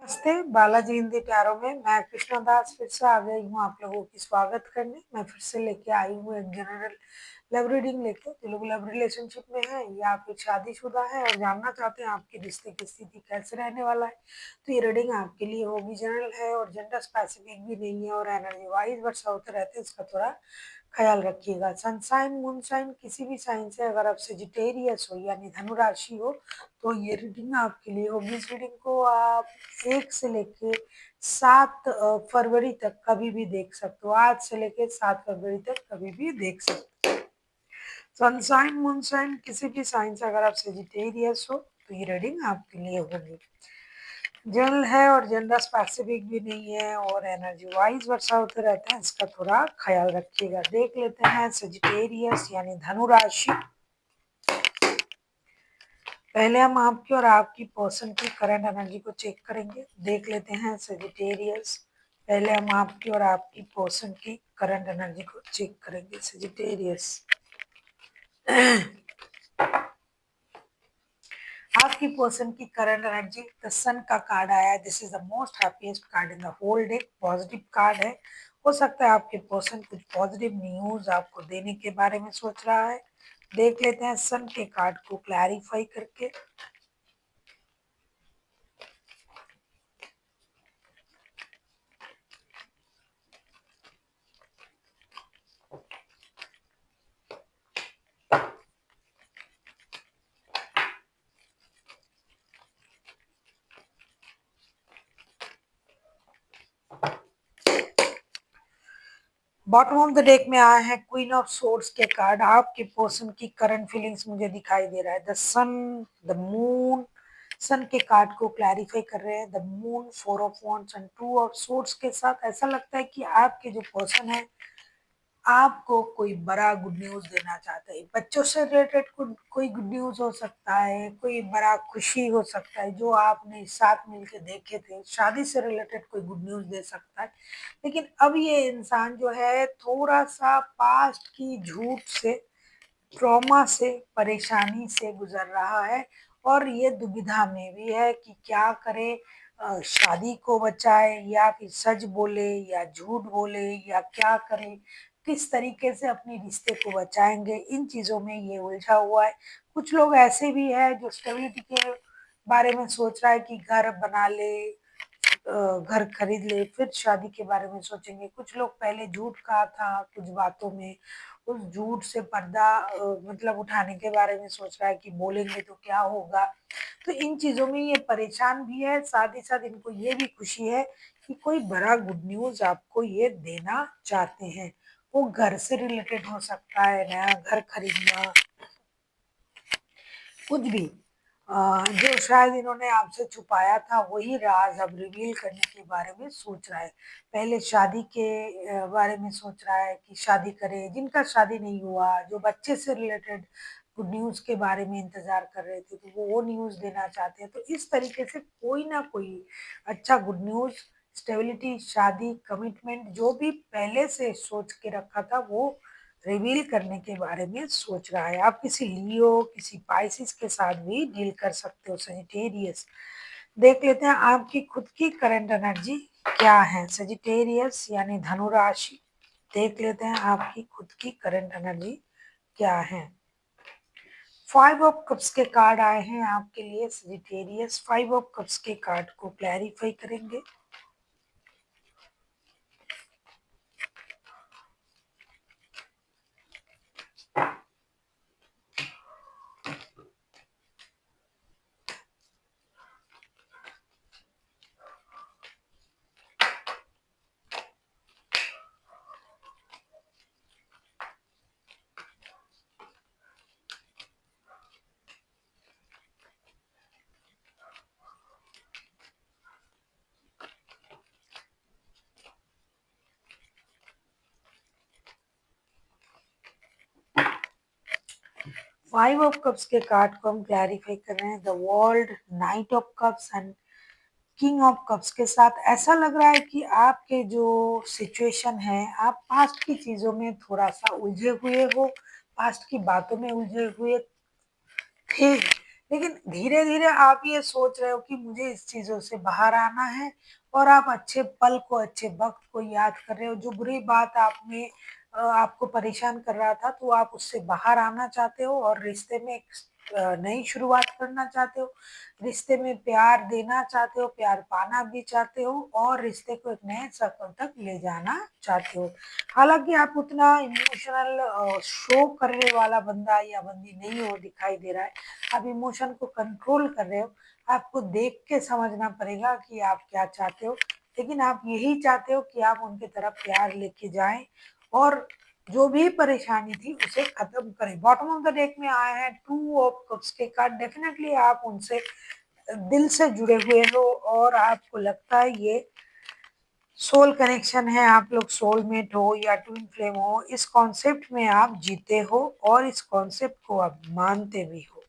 नमस्ते, बालाजी हिंदी प्यारों में मैं कृष्णा दास फिर से आ गई हूँ आप लोगों की स्वागत करने। मैं फिर से लेके आई हूँ एक जनरल लव रीडिंग लेके। जो लोग लव रिलेशनशिप में हैं या फिर शादीशुदा है और जानना चाहते हैं आपके रिश्ते की स्थिति कैसे रहने वाला है, तो ये रीडिंग आपके लिए होगी। जनरल है और जेंडर स्पेसिफिक भी नहीं है और एनर्जी वाइज वर्षा होते रहते हैं, इसका थोड़ा ख्याल रखिएगा। सनसाइन मूनसाइन किसी भी साइन से अगर आप सेजिटेरियस हो यानी धनु राशि हो तो ये रीडिंग आपके लिए होगी। इस रीडिंग को आप 1 से लेके 7 फरवरी तक कभी भी देख सकते हो। आज से लेके 7 फरवरी तक कभी भी देख सकते हो। सनसाइन मूनसाइन किसी भी साइन से अगर आप सेजिटेरियस हो तो ये रीडिंग आपके लिए होगी। जनरल है और जेंडर स्पेसिफिक भी नहीं है और एनर्जी वाइज वर्षा होते रहते हैं, इसका थोड़ा ख्याल रखिएगा। देख लेते हैं सेजिटेरियस यानी धनु राशि। पहले हम आपकी और आपकी पर्सन की करंट एनर्जी को चेक करेंगे। देख लेते हैं सेजिटेरियस। पहले हम आपकी और आपकी पर्सन की करंट एनर्जी को चेक करेंगे। सेजिटेरियस आपकी पर्सन की करंट एनर्जी, द सन का कार्ड आया है। This is the most happiest card in the whole deck. Positive card है। हो सकता है आपके पर्सन कुछ पॉजिटिव न्यूज आपको देने के बारे में सोच रहा है। देख लेते हैं सन के कार्ड को क्लैरिफाई करके। बॉटम ऑफ द डेक में आए हैं क्वीन ऑफ सोर्ड्स के कार्ड। आपके पर्सन की करंट फीलिंग्स मुझे दिखाई दे रहा है। द सन, द मून, सन के कार्ड को क्लैरिफाई कर रहे हैं। The moon, 4 of wands and 2 of swords के साथ ऐसा लगता है कि आपके जो पर्सन है आपको कोई बड़ा गुड न्यूज देना चाहते हैं। बच्चों से रिलेटेड कोई गुड न्यूज हो सकता है, कोई बड़ा खुशी हो सकता है जो आपने साथ मिलके देखे थे। शादी से रिलेटेड कोई गुड न्यूज दे सकता है। लेकिन अब ये इंसान जो है थोड़ा सा पास्ट की झूठ से, ट्रॉमा से, परेशानी से गुजर रहा है और ये दुविधा में भी है कि क्या करे। शादी को बचाए या फिर सच बोले या झूठ बोले या क्या करे, किस तरीके से अपने रिश्ते को बचाएंगे, इन चीजों में ये उलझा हुआ है। कुछ लोग ऐसे भी है जो स्टेबिलिटी के बारे में सोच रहा है कि घर बना ले, घर खरीद ले, फिर शादी के बारे में सोचेंगे। कुछ लोग पहले झूठ कहा था कुछ बातों में, उस झूठ से पर्दा मतलब उठाने के बारे में सोच रहा है कि बोलेंगे तो क्या होगा। तो इन चीजों में ये परेशान भी है, साथ ही साथ इनको ये भी खुशी है कि कोई बड़ा गुड न्यूज आपको ये देना चाहते हैं। वो घर से रिलेटेड हो सकता है, नया घर खरीदना, कुछ भी जो शायद इन्होंने आपसे छुपाया था वही राज अब रिवील करने के बारे में सोच रहा है। पहले शादी के बारे में सोच रहा है कि शादी करे, जिनका शादी नहीं हुआ, जो बच्चे से रिलेटेड गुड न्यूज के बारे में इंतजार कर रहे थे तो वो न्यूज देना चाहते हैं। तो इस तरीके से कोई ना कोई अच्छा गुड न्यूज, स्टेबिलिटी, शादी, कमिटमेंट जो भी पहले से सोच के रखा था वो रिवील करने के बारे में सोच रहा है। आप किसी लियो, किसी पाइसिस के साथ भी डील कर सकते हो सजिटेरियस। देख लेते हैं आपकी खुद की करंट एनर्जी क्या है। सजिटेरियस यानी धनु राशि। देख लेते हैं आपकी खुद की करंट एनर्जी क्या है। 5 ऑफ कप्स के कार्ड आए हैं आपके लिए सजिटेरियस। 5 ऑफ कप्स के कार्ड को क्लैरिफाई करेंगे। 5 ऑफ कप्स के कार्ड को हम क्लैरिफाई कर रहे हैं। The world, night of cups and king of cups के साथ ऐसा लग रहा है कि आपके जो सिचुएशन है, आप पास्ट की चीजों में थोड़ा सा उलझे हुए हो, पास्ट की बातों में उलझे हुए थे। लेकिन धीरे-धीरे आप ये सोच रहे हो कि मुझे इस चीज़ों से बाहर आना है और आप अच्छे पल को, अच्छे वक़्त को याद कर रहे हो। जो बुरी बात आप में आपको परेशान कर रहा था, तो आप उससे बाहर आना चाहते हो और रिश्ते में एक नई शुरुआत करना चाहते हो। रिश्ते में प्यार देना चाहते हो, प्यार पाना भी चाहते हो और रिश्ते को एक नए सर्कल तक ले जाना चाहते हो। हालाँकि आप उतना इमोशनल शो करने वाला बंदा या बंदी नहीं हो दिखाई दे रहा है। आप इमोशन को कंट्रोल कर रहे हो। आपको देख के समझना पड़ेगा कि आप क्या चाहते हो। लेकिन आप यही चाहते हो कि आप उनकी तरफ प्यार लेके जाएँ और जो भी परेशानी थी उसे खत्म करें। बॉटम ऑफ द डेक में आए हैं 2 ऑफ कप्स के कार्ड। डेफिनिटली आप उनसे दिल से जुड़े हुए हो और आपको लगता है ये सोल कनेक्शन है, आप लोग सोलमेट हो या ट्विन फ्लेम हो, इस कॉन्सेप्ट में आप जीते हो और इस कॉन्सेप्ट को आप मानते भी हो।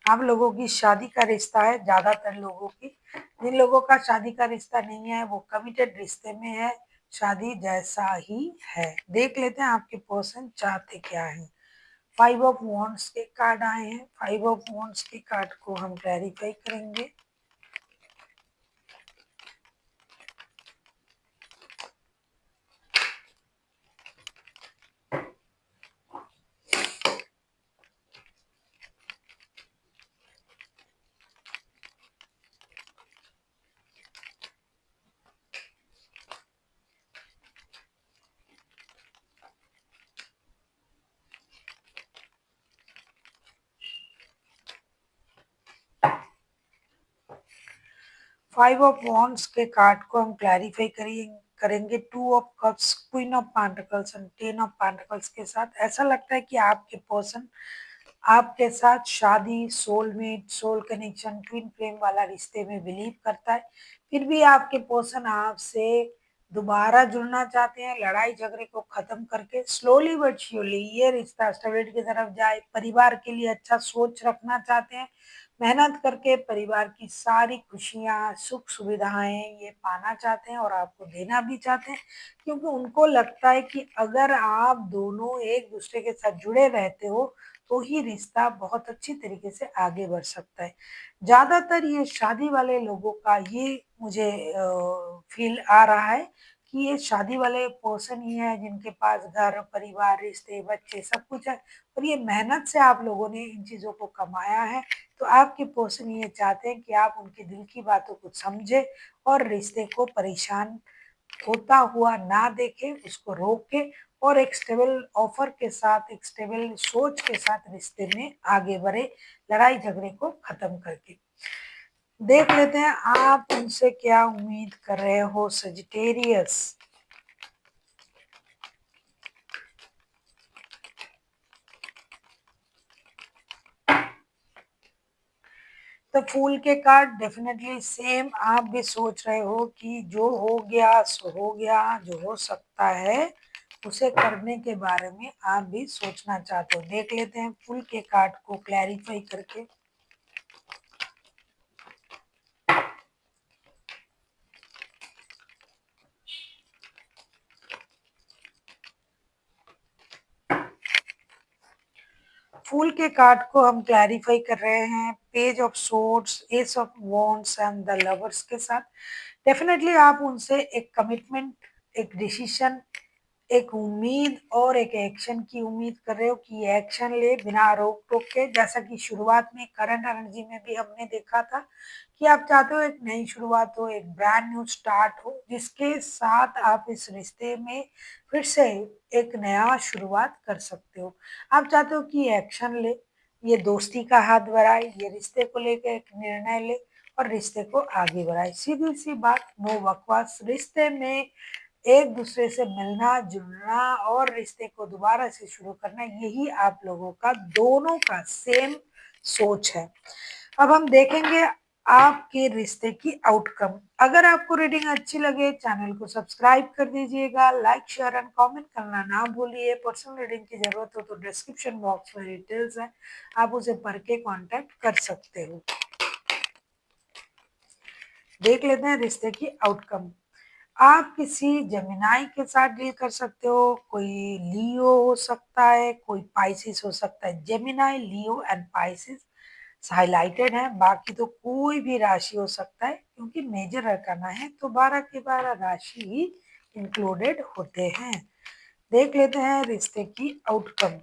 आप लोगों की शादी का रिश्ता है, ज़्यादातर लोगों की। जिन लोगों का शादी का रिश्ता नहीं है, वो कमिटेड रिश्ते में है, शादी जैसा ही है। देख लेते हैं आपके पर्सन चाहते क्या हैं। 5 ऑफ वॉन्ड्स के कार्ड आए हैं। 5 ऑफ वॉन्ड्स के कार्ड को हम क्लैरिफाई करेंगे। 5 ऑफ वॉन्ड्स के कार्ड को हम क्लैरिफाई करेंगे 2 of cups, queen of pentacles and 10 of pentacles के साथ। ऐसा लगता है कि आपके पर्सन आपके साथ शादी, soulmate, soul connection, twin flame वाला रिश्ते में बिलीव करता है। फिर भी आपके पर्सन आपसे दोबारा जुड़ना चाहते हैं, लड़ाई झगड़े को खत्म करके स्लोली बट श्योरली ये रिश्ता स्टेबिलिटी की तरफ जाए। परिवार के लिए अच्छा सोच रखना चाहते हैं, मेहनत करके परिवार की सारी खुशियाँ, सुख सुविधाएँ ये पाना चाहते हैं और आपको देना भी चाहते हैं, क्योंकि उनको लगता है कि अगर आप दोनों एक-दूसरे के साथ जुड़े रहते हो, तो ही रिश्ता बहुत अच्छी तरीके से आगे बढ़ सकता है। ज़्यादातर ये शादी वाले लोगों का ये मुझे फ़ील आ रहा है कि ये शादी वाले पर्सन ही हैं जिनके पास घर, परिवार, रिश्ते, बच्चे सब कुछ है और ये मेहनत से आप लोगों ने इन चीज़ों को कमाया है। तो आपके पर्सन ये चाहते हैं कि आप उनके दिल की बातों को समझें और रिश्ते को परेशान होता हुआ ना देखें, उसको रोकें और एक स्टेबल ऑफर के साथ, एक स्टेबल सोच के साथ रिश्ते में आगे बढ़े, लड़ाई झगड़े को खत्म करके। देख लेते हैं आप उनसे क्या उम्मीद कर रहे हो सजिटेरियस। तो फूल के कार्ड डेफिनेटली सेम आप भी सोच रहे हो कि जो हो गया सो हो गया, जो हो सकता है उसे करने के बारे में आप भी सोचना चाहते हो। देख लेते हैं फूल के कार्ड को क्लैरिफाई करके। फूल के कार्ड को हम क्लैरिफाई कर रहे हैं page of swords, S of wands and the lovers के साथ। डेफिनेटली आप उनसे एक कमिटमेंट, एक डिसीजन, एक उम्मीद और एक एक्शन की उम्मीद कर रहे हो कि ये एक्शन ले बिना रोक टोक के। जैसा कि शुरुआत में करंट एनर्जी में भी हमने देखा था कि आप चाहते हो एक नई शुरुआत हो, एक ब्रांड न्यू स्टार्ट हो, जिसके साथ आप इस रिश्ते में फिर से एक नया शुरुआत कर सकते हो। आप चाहते हो कि एक्शन ले, ये दोस्ती का हाथ बढ़ाए, ये रिश्ते को लेकर एक निर्णय ले और रिश्ते को आगे बढ़ाए। सीधी सी बात, नो बकवास। रिश्ते में एक दूसरे से मिलना जुलना और रिश्ते को दोबारा से शुरू करना, यही आप लोगों का दोनों का सेम सोच है। अब हम देखेंगे आपके रिश्ते की आउटकम। अगर आपको रीडिंग अच्छी लगे चैनल को सब्सक्राइब कर दीजिएगा, लाइक शेयर एंड कमेंट करना ना भूलिए। पर्सनल रीडिंग की जरूरत हो तो डिस्क्रिप्शन बॉक्स में डिटेल्स है, आप उसे पढ़ के कांटेक्ट कर सकते हो। देख लेते हैं रिश्ते की आउटकम। आप किसी जेमिनी के साथ डील कर सकते हो, कोई लियो हो सकता है, कोई पाइसेस हो सकता है। Gemini, Leo and Pisces highlighted है, बाकी तो कोई भी राशि हो सकता है क्योंकि मेजर अरकाना है तो 12 के 12 राशि ही इंक्लूडेड होते हैं। देख लेते हैं रिश्ते की outcome.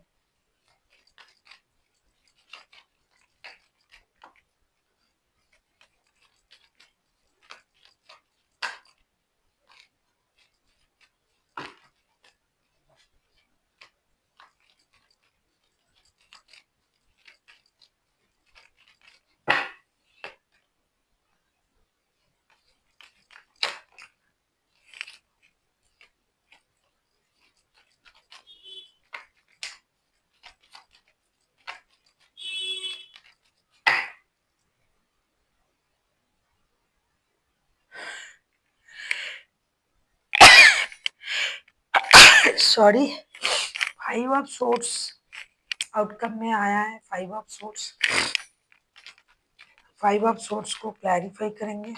Sorry, 5 of sorts outcome में आया है। 5 ऑफ सोर्ट्स, 5 ऑफ सोर्ट्स को क्लैरिफाई करेंगे।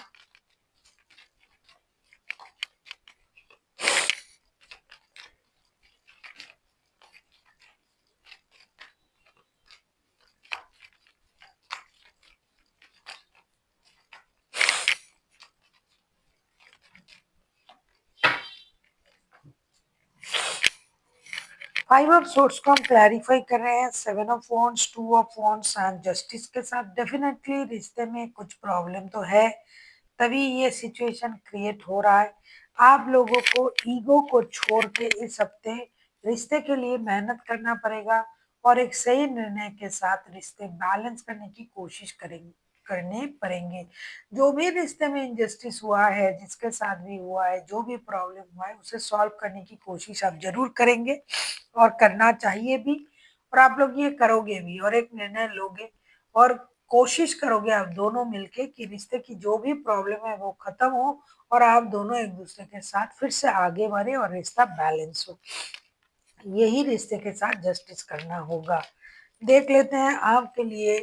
5 ऑफ सोर्ट्स को हम क्लैरिफाई कर रहे हैं 7 of wands, 2 of wands and justice के साथ। डेफिनेटली रिश्ते में कुछ प्रॉब्लम तो है, तभी ये सिचुएशन क्रिएट हो रहा है। आप लोगों को ईगो को छोड़ के इस हफ्ते रिश्ते के लिए मेहनत करना पड़ेगा और एक सही निर्णय के साथ रिश्ते बैलेंस करने की कोशिश करेंगे, करने पड़ेंगे। जो भी रिश्ते में इनजस्टिस हुआ है, जिसके साथ भी हुआ है, जो भी प्रॉब्लम हुआ है, उसे सॉल्व करने की कोशिश आप जरूर करेंगे और करना चाहिए भी, और आप लोग ये करोगे भी और एक निर्णय लोगे और कोशिश करोगे आप दोनों मिलके कि रिश्ते की जो भी प्रॉब्लम है वो खत्म हो और आप दोनों एक दूसरे के साथ फिर से आगे बढ़े और रिश्ता बैलेंस हो। यही रिश्ते के साथ जस्टिस करना होगा। देख लेते हैं आपके लिए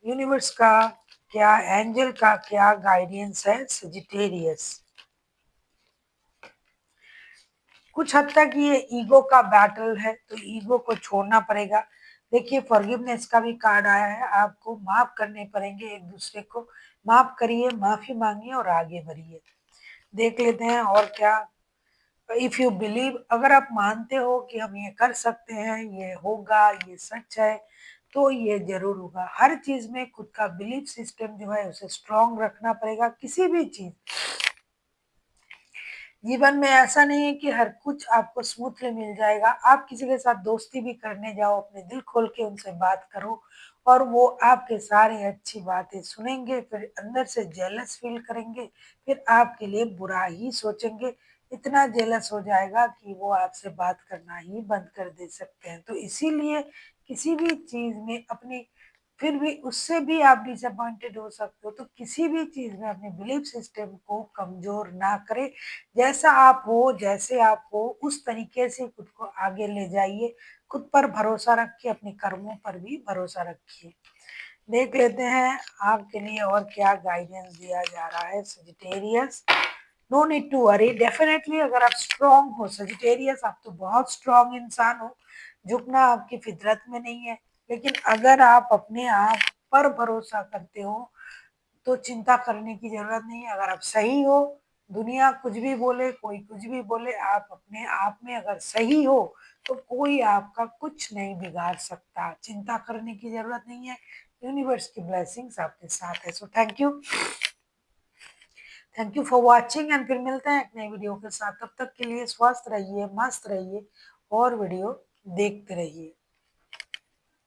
यूनिवर्स का क्या, एंजल का क्या गाइडेंस है सजिटेरियस। कुछ हद तक ये ईगो का बैटल है तो ईगो को छोड़ना पड़ेगा। देखिए फॉरगिवनेस का भी कार्ड आया है, आपको माफ करने पड़ेंगे, एक दूसरे को माफ करिए, माफी मांगिए और आगे बढ़िए। देख लेते हैं और क्या। इफ यू बिलीव, अगर आप मानते हो कि हम ये कर सकते हैं, ये होगा, ये सच है, तो ये जरूर होगा। हर चीज में खुद का बिलीफ सिस्टम जो है उसे स्ट्रांग रखना पड़ेगा। किसी भी चीज, जीवन में ऐसा नहीं है कि हर कुछ आपको स्मूथली मिल जाएगा। आप किसी के साथ दोस्ती भी करने जाओ, अपने दिल खोल के उनसे बात करो और वो आपके सारे अच्छी बातें सुनेंगे, फिर अंदर से जेलस फील करेंगे, फिर आपके लिए बुरा ही सोचेंगे। इतना जेलस हो जाएगा कि वो आपसे बात करना ही बंद कर दे सकते हैं। तो इसीलिए किसी भी चीज में अपनी, फिर भी उससे भी आप डिसअपॉइंटेड हो सकते हो, तो किसी भी चीज में अपने बिलीफ सिस्टम को कमजोर ना करें। जैसा आप हो, जैसे आप हो, उस तरीके से खुद को आगे ले जाइए। खुद पर भरोसा रखिए, अपने कर्मों पर भी भरोसा रखिए। देख लेते हैं आपके लिए और क्या गाइडेंस दिया जा रहा है Sagittarius. No need to worry, definitely अगर आप स्ट्रांग हो सजिटेरियस, आप तो बहुत स्ट्रांग इंसान हो, झुकना आपकी फितरत में नहीं है। लेकिन अगर आप अपने आप पर भरोसा करते हो तो चिंता करने की जरूरत नहीं है। अगर आप सही हो, दुनिया कुछ भी बोले, कोई कुछ भी बोले, आप अपने आप में अगर सही हो तो कोई आपका कुछ नहीं बिगाड़ सकता। चिंता करने की जरूरत नहीं है। यूनिवर्स की ब्लेसिंग्स आपके साथ है। So thank you, thank you for watching and फिर मिलते हैं एक नई वीडियो के साथ। तब तक के लिए स्वस्थ रहिए, मस्त रहिए और वीडियो देखते रहिए।